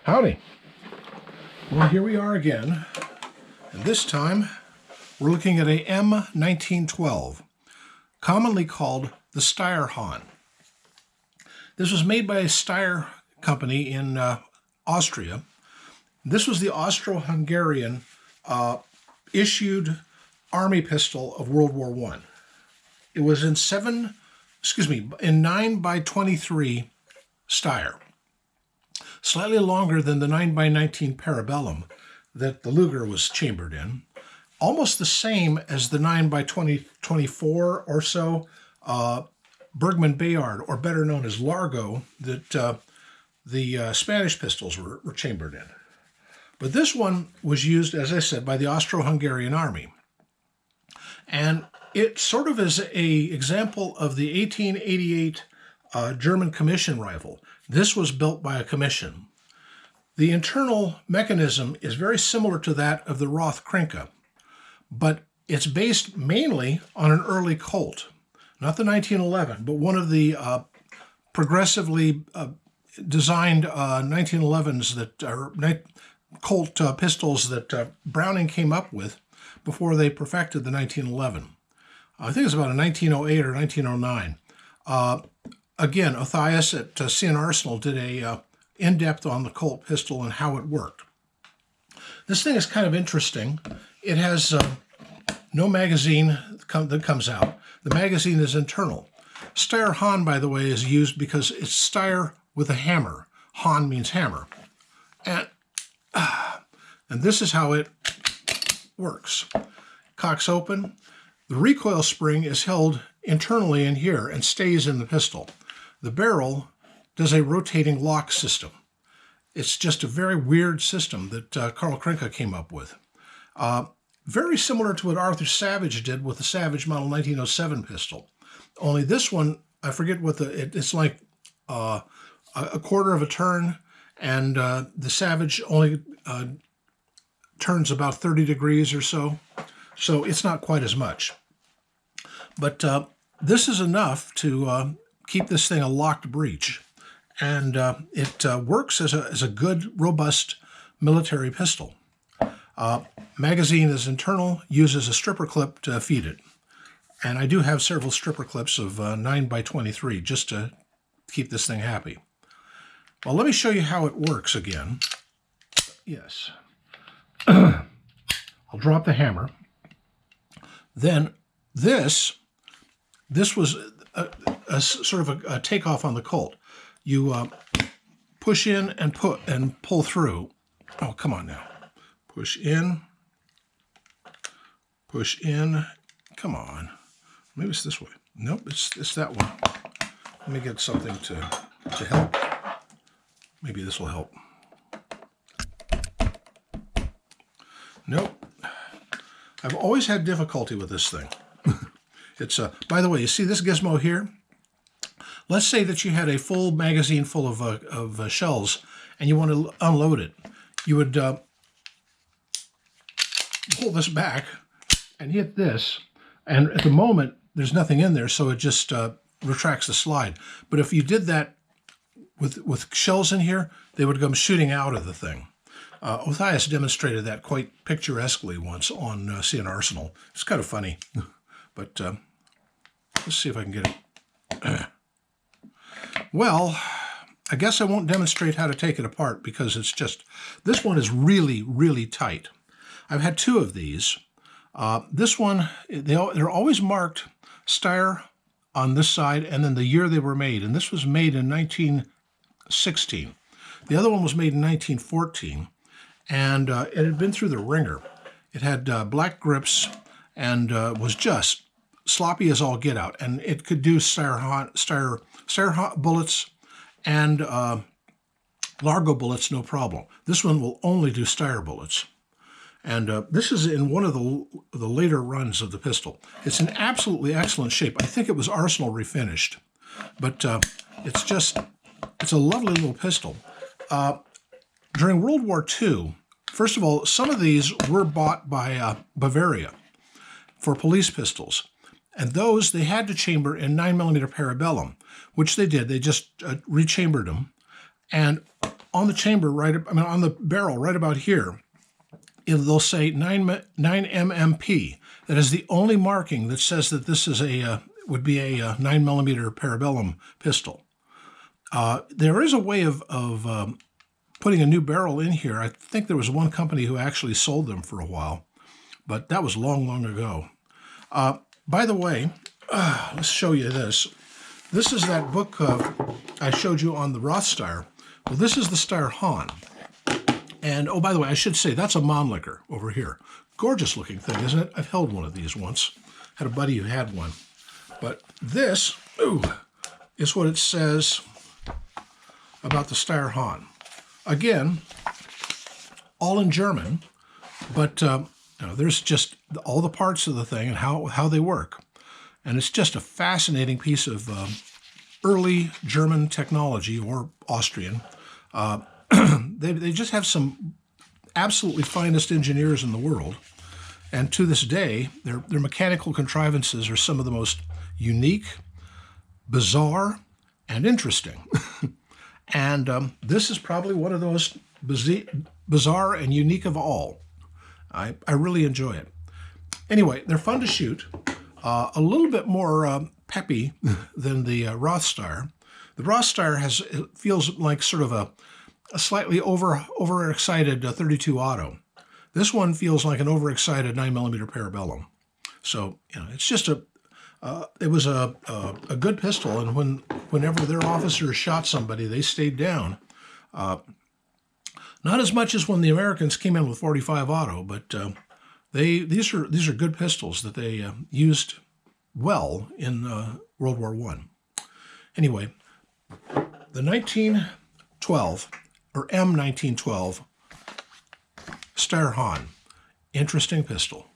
Howdy. Well, here we are again, and this time we're looking at a M1912, commonly called the Steyr Hahn. This was made by a Steyr company in Austria. This was the Austro-Hungarian issued army pistol of World War I. It was in 9x23 Steyr. Slightly longer than the 9x19 Parabellum that the Luger was chambered in. Almost the same as the 9x24 or so Bergmann Bayard, or better known as Largo, that the Spanish pistols were chambered in. But this one was used, as I said, by the Austro-Hungarian army. And it sort of is an example of the 1888 German commission rifle. This was built by a commission. The internal mechanism is very similar to that of the Roth Krinka, but it's based mainly on an early Colt. Not the 1911, but one of the progressively designed 1911s that are Colt pistols that Browning came up with before they perfected the 1911. I think it's about a 1908 or 1909. Again, Othaius at CN Arsenal did a in-depth on the Colt pistol and how it worked. This thing is kind of interesting. It has no magazine that comes out. The magazine is internal. Steyr Hahn, by the way, is used because it's Steyr with a hammer. Hahn means hammer. And this is how it works. Cocks open. The recoil spring is held internally in here and stays in the pistol. The barrel does a rotating lock system. It's just a very weird system that Karl Krinka came up with. Very similar to what Arthur Savage did with the Savage Model 1907 pistol. Only this one, I forget what it's like a quarter of a turn, and the Savage only turns about 30 degrees or so. So it's not quite as much. But this is enough to keep this thing a locked breech. And it works as a good, robust military pistol. Magazine is internal, uses a stripper clip to feed it. And I do have several stripper clips of 9x23 just to keep this thing happy. Well, let me show you how it works again. Yes. I'll drop the hammer. Then this was a sort of a takeoff on the Colt. You push in and pull through. Oh, come on now. Push in. Push in. Come on. Maybe it's this way. Nope, it's that one. Let me get something to help. Maybe this will help. Nope. I've always had difficulty with this thing. It's by the way, you see this gizmo here? Let's say that you had a full magazine full of shells and you want to unload it. You would pull this back and hit this, and at the moment there's nothing in there, so it just retracts the slide. But if you did that with shells in here, they would come shooting out of the thing. Othaius demonstrated that quite picturesquely once on CN Arsenal. It's kind of funny, but let's see if I can get it. Well, I guess I won't demonstrate how to take it apart because it's just, this one is really, really tight. I've had two of these. This one, they're always marked Steyr on this side and then the year they were made. And this was made in 1916. The other one was made in 1914. And it had been through the ringer. It had black grips and was just sloppy as all get out. And it could do Steyr bullets and Largo bullets, no problem. This one will only do Steyr bullets. And this is in one of the later runs of the pistol. It's in absolutely excellent shape. I think it was Arsenal refinished. But it's a lovely little pistol. During World War II, first of all, some of these were bought by Bavaria for police pistols. And those, they had to chamber in 9mm Parabellum, which they did. They just rechambered them. And on the chamber, on the barrel right about here, they'll say 9 MMP. That is the only marking that says that this is would be a 9mm parabellum pistol. There is a way of putting a new barrel in here. I think there was one company who actually sold them for a while, but that was long, long ago. By the way, let's show you this. This is that book I showed you on the Rothsteyr. Well, this is the Steyr Hahn. And, oh, by the way, I should say, that's a Mannlicher over here. Gorgeous looking thing, isn't it? I've held one of these once. Had a buddy who had one. But this, is what it says about the Steyr Hahn. Again, all in German, but there's just all the parts of the thing and how they work. And it's just a fascinating piece of early German technology, or Austrian. They just have some absolutely finest engineers in the world. And to this day, their mechanical contrivances are some of the most unique, bizarre, and interesting. And this is probably one of those bizarre and unique of all. I really enjoy it. Anyway, they're fun to shoot. A little bit more peppy than the Rothsteyr. The Rothsteyr feels like sort of a slightly overexcited 32 auto. This one feels like an overexcited 9mm parabellum. So it's just it was a good pistol, and whenever their officers shot somebody, they stayed down. Not as much as when the Americans came in with 45 auto, but these are good pistols that they used well in World War I. Anyway, the 1912 or M1912 Steyr Hahn, interesting pistol.